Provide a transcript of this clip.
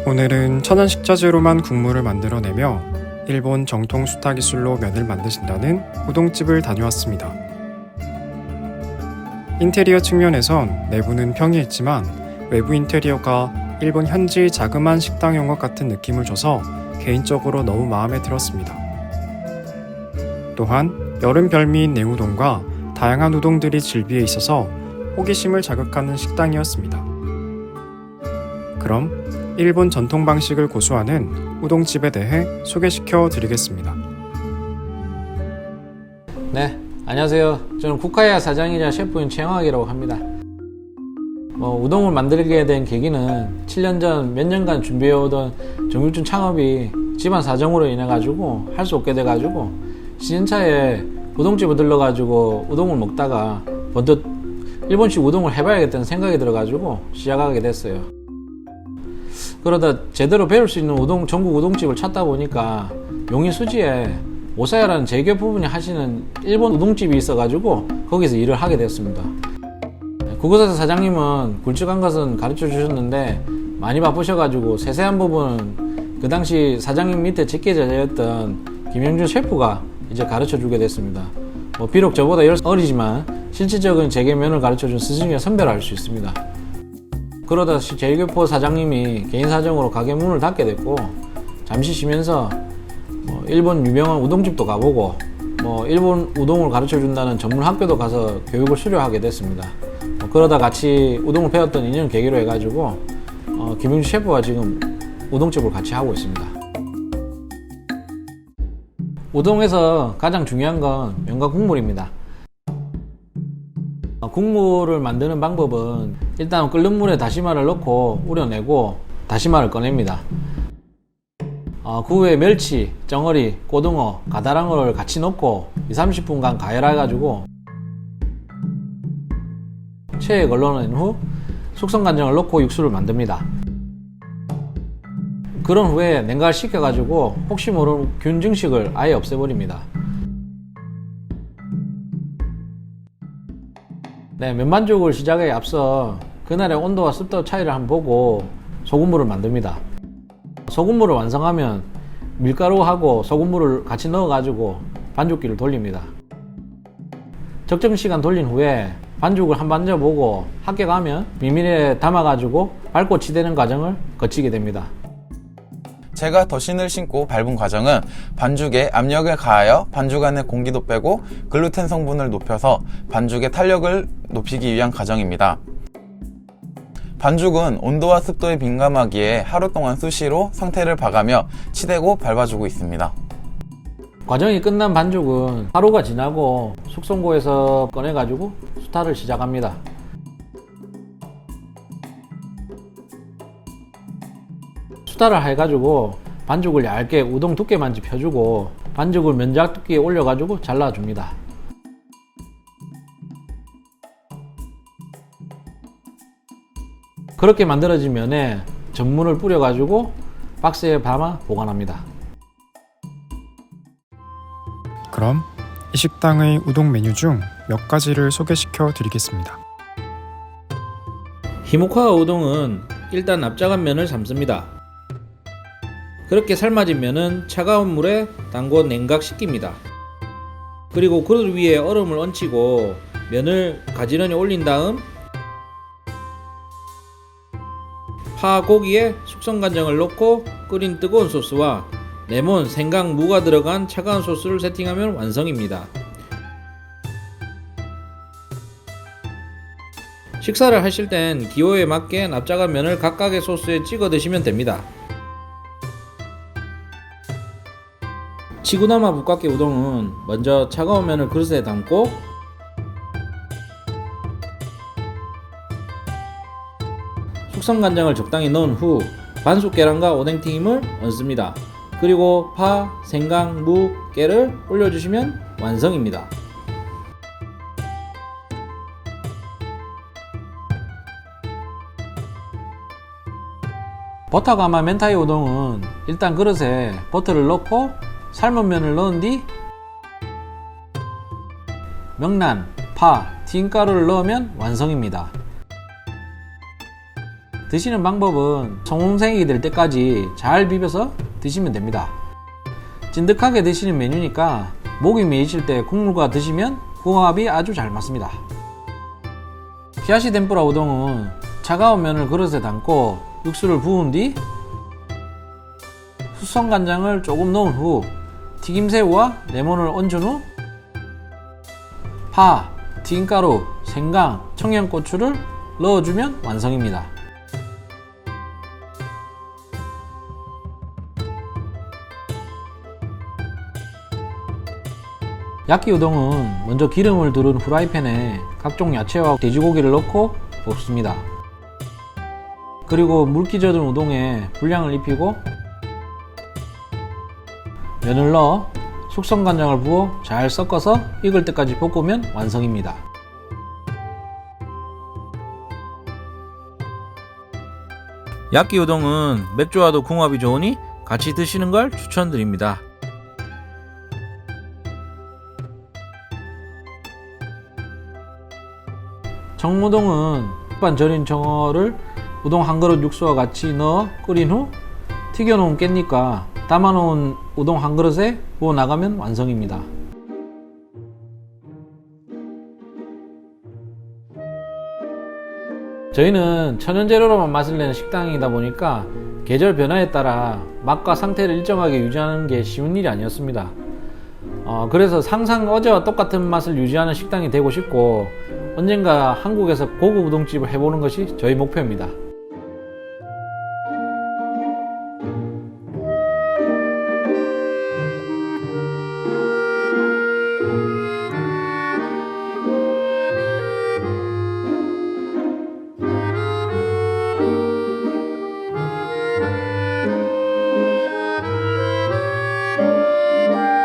오늘은 천연 식자재로만 국물을 만들어내며 일본 정통 수타 기술로 면을 만드신다는 우동집을 다녀왔습니다. 인테리어 측면에선 내부는 평이했지만 외부 인테리어가 일본 현지 자그마한 식당인 것 같은 느낌을 줘서 개인적으로 너무 마음에 들었습니다. 또한 여름 별미인 냉우동과 다양한 우동들이 즐비해 있어서 호기심을 자극하는 식당이었습니다. 그럼 일본 전통 방식을 고수하는 우동집에 대해 소개시켜 드리겠습니다. 네, 안녕하세요. 저는 쿠카야 사장이자 셰프인 최영학이라고 합니다. 우동을 만들게 된 계기는 7년 전 몇 년간 준비해오던 정육점 창업이 집안 사정으로 인해 가지고 할 수 없게 돼 가지고 시즌차에 우동집을 들러가지고 우동을 먹다가 번뜩 일본식 우동을 해봐야겠다는 생각이 들어가지고 시작하게 됐어요. 그러다 제대로 배울 수 있는 전국 우동집을 찾다 보니까 용인 수지에 오사야라는 제교 부분이 하시는 일본 우동집이 있어가지고 거기서 일을 하게 됐습니다. 그곳에서 사장님은 굵직한 것은 가르쳐 주셨는데 많이 바쁘셔가지고 세세한 부분은 그 당시 사장님 밑에 직계 제자였던 김영준 셰프가 이제 가르쳐 주게 됐습니다. 비록 저보다 10살 어리지만 실질적인 제계면을 가르쳐 준 스승이라 선배라 할 수 있습니다. 그러다 제일교포 사장님이 개인 사정으로 가게 문을 닫게 됐고 잠시 쉬면서 일본 유명한 우동집도 가보고 일본 우동을 가르쳐 준다는 전문 학교도 가서 교육을 수료하게 됐습니다. 그러다 같이 우동을 배웠던 인연 계기로 해가지고 김용주 셰프와 지금 우동집을 같이 하고 있습니다. 우동에서 가장 중요한 건 면과 국물입니다. 국물을 만드는 방법은 일단 끓는 물에 다시마를 넣고 우려내고 다시마를 꺼냅니다. 그 후에 멸치, 쩡어리, 고등어, 가다랑어를 같이 넣고 20-30분간 가열해가지고 체에 걸러낸 후 숙성간장을 넣고 육수를 만듭니다. 그런 후에 냉각을 시켜가지고 혹시 모르는 균 증식을 아예 없애버립니다. 네, 면반죽을 시작에 앞서 그날의 온도와 습도 차이를 한번 보고 소금물을 만듭니다. 소금물을 완성하면 밀가루하고 소금물을 같이 넣어가지고 반죽기를 돌립니다. 적정 시간 돌린 후에 반죽을 한번 만져보고 합격하면 비닐에 담아가지고 밟고 치대는 과정을 거치게 됩니다. 제가 더신을 신고 밟은 과정은 반죽에 압력을 가하여 반죽 안에 공기도 빼고 글루텐 성분을 높여서 반죽의 탄력을 높이기 위한 과정입니다. 반죽은 온도와 습도에 민감하기에 하루 동안 수시로 상태를 봐가며 치대고 밟아주고 있습니다. 과정이 끝난 반죽은 하루가 지나고 숙성고에서 꺼내가지고 수타를 시작합니다. 수타를 해가지고 반죽을 얇게 우동 두께만치 펴주고 반죽을 면작 두께에 올려가지고 잘라줍니다. 그렇게 만들어진 면에 전분을 뿌려가지고 박스에 담아 보관합니다. 그럼 이 식당의 우동 메뉴 중 몇 가지를 소개시켜 드리겠습니다. 히모카와 우동은 일단 납작한 면을 삶습니다. 그렇게 삶아진 면은 차가운 물에 담궈 냉각시킵니다. 그리고 그릇 위에 얼음을 얹히고 면을 가지런히 올린 다음 파 고기에 숙성간장을 넣고 끓인 뜨거운 소스와 레몬, 생강, 무가 들어간 차가운 소스를 세팅하면 완성입니다. 식사를 하실 땐 기호에 맞게 납작한 면을 각각의 소스에 찍어 드시면 됩니다. 치구나마 북각개 우동은 먼저 차가운 면을 그릇에 담고 숙성간장을 적당히 넣은 후 반숙 계란과 오뎅튀김을 얹습니다. 그리고 파, 생강, 무, 깨를 올려주시면 완성입니다. 버터가마 멘타이 우동은 일단 그릇에 버터를 넣고 삶은 면을 넣은 뒤 명란, 파, 튀김가루를 넣으면 완성입니다. 드시는 방법은 송홍색이 될 때까지 잘 비벼서 드시면 됩니다. 찐득하게 드시는 메뉴니까 목이 메이실 때 국물과 드시면 궁합이 아주 잘 맞습니다. 히야시 덴뿌라 우동은 차가운 면을 그릇에 담고 육수를 부은 뒤 숙성간장을 조금 넣은 후 튀김새우와 레몬을 얹은 후 파, 튀김가루, 생강, 청양고추를 넣어주면 완성입니다. 야끼우동은 먼저 기름을 두른 후라이팬에 각종 야채와 돼지고기를 넣고 볶습니다. 그리고 물기 젖은 우동에 분량을 입히고 면을 넣어 숙성간장을 부어 잘 섞어서 익을 때까지 볶으면 완성입니다. 야끼우동은 맥주와도 궁합이 좋으니 같이 드시는 걸 추천드립니다. 정우동은 일반 절인 정어를 우동 한 그릇 육수와 같이 넣어 끓인 후 튀겨놓은 깻잎과 담아놓은 우동 한 그릇에 부어 나가면 완성입니다. 저희는 천연재료로만 맛을 내는 식당이다 보니까 계절 변화에 따라 맛과 상태를 일정하게 유지하는 게 쉬운 일이 아니었습니다. 그래서 항상 어제와 똑같은 맛을 유지하는 식당이 되고 싶고 언젠가 한국에서 고급 우동집을 해보는 것이 저희 목표입니다.